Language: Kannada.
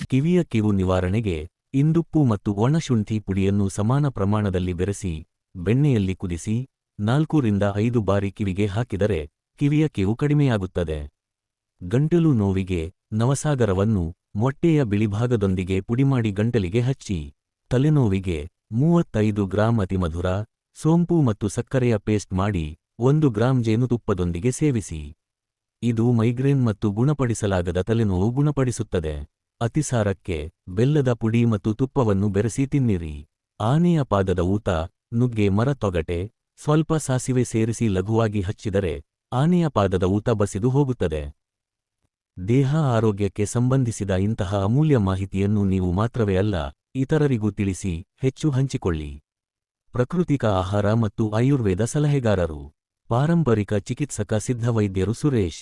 ಕಿವಿಯ ಕೀವು ನಿವಾರಣೆಗೆ ಇಂದುಪ್ಪು ಮತ್ತು ಒಣಶುಂಠಿ ಪುಡಿಯನ್ನು ಸಮಾನ ಪ್ರಮಾಣದಲ್ಲಿ ಬೆರೆಸಿ ಬೆಣ್ಣೆಯಲ್ಲಿ ಕುದಿಸಿ 4 ರಿಂದ 5 ಬಾರಿ ಕಿವಿಗೆ ಹಾಕಿದರೆ ಕಿವಿಯ ಕೀವು ಕಡಿಮೆಯಾಗುತ್ತದೆ. ಗಂಟಲು ನೋವಿಗೆ ನವಸಾಗರವನ್ನು ಮೊಟ್ಟೆಯ ಬಿಳಿಭಾಗದೊಂದಿಗೆ ಪುಡಿಮಾಡಿ ಗಂಟಲಿಗೆ ಹಚ್ಚಿ. ತಲೆನೋವಿಗೆ 35 ಗ್ರಾಂ ಅತಿಮಧುರ ಸೋಂಪು ಮತ್ತು ಸಕ್ಕರೆಯ ಪೇಸ್ಟ್ ಮಾಡಿ 1 ಗ್ರಾಂ ಜೇನುತುಪ್ಪದೊಂದಿಗೆ ಸೇವಿಸಿ. ಇದು ಮೈಗ್ರೇನ್ ಮತ್ತು ಗುಣಪಡಿಸಲಾಗದ ತಲೆನೋವು ಗುಣಪಡಿಸುತ್ತದೆ. ಅತಿಸಾರಕ್ಕೆ ಬೆಲ್ಲದ ಪುಡಿ ಮತ್ತು ತುಪ್ಪವನ್ನು ಬೆರೆಸಿ ತಿನ್ನಿರಿ. ಆನೆಯ ಪಾದದ ಊತ, ನುಗ್ಗೆ ಮರ ತೊಗಟೆ, ಸ್ವಲ್ಪ ಸಾಸಿವೆ ಸೇರಿಸಿ ಲಘುವಾಗಿ ಹಚ್ಚಿದರೆ ಆನೆಯ ಪಾದದ ಊತ ಬಸಿದು ಹೋಗುತ್ತದೆ. ದೇಹ ಆರೋಗ್ಯಕ್ಕೆ ಸಂಬಂಧಿಸಿದ ಇಂತಹ ಅಮೂಲ್ಯ ಮಾಹಿತಿಯನ್ನು ನೀವು ಮಾತ್ರವೇ ಅಲ್ಲ, ಇತರರಿಗೂ ತಿಳಿಸಿ, ಹೆಚ್ಚು ಹಂಚಿಕೊಳ್ಳಿ. ಪ್ರಾಕೃತಿಕ ಆಹಾರ ಮತ್ತು ಆಯುರ್ವೇದ ಸಲಹೆಗಾರರು, ಪಾರಂಪರಿಕ ಚಿಕಿತ್ಸಕ ಸಿದ್ಧವೈದ್ಯರು ಸುರೇಶ್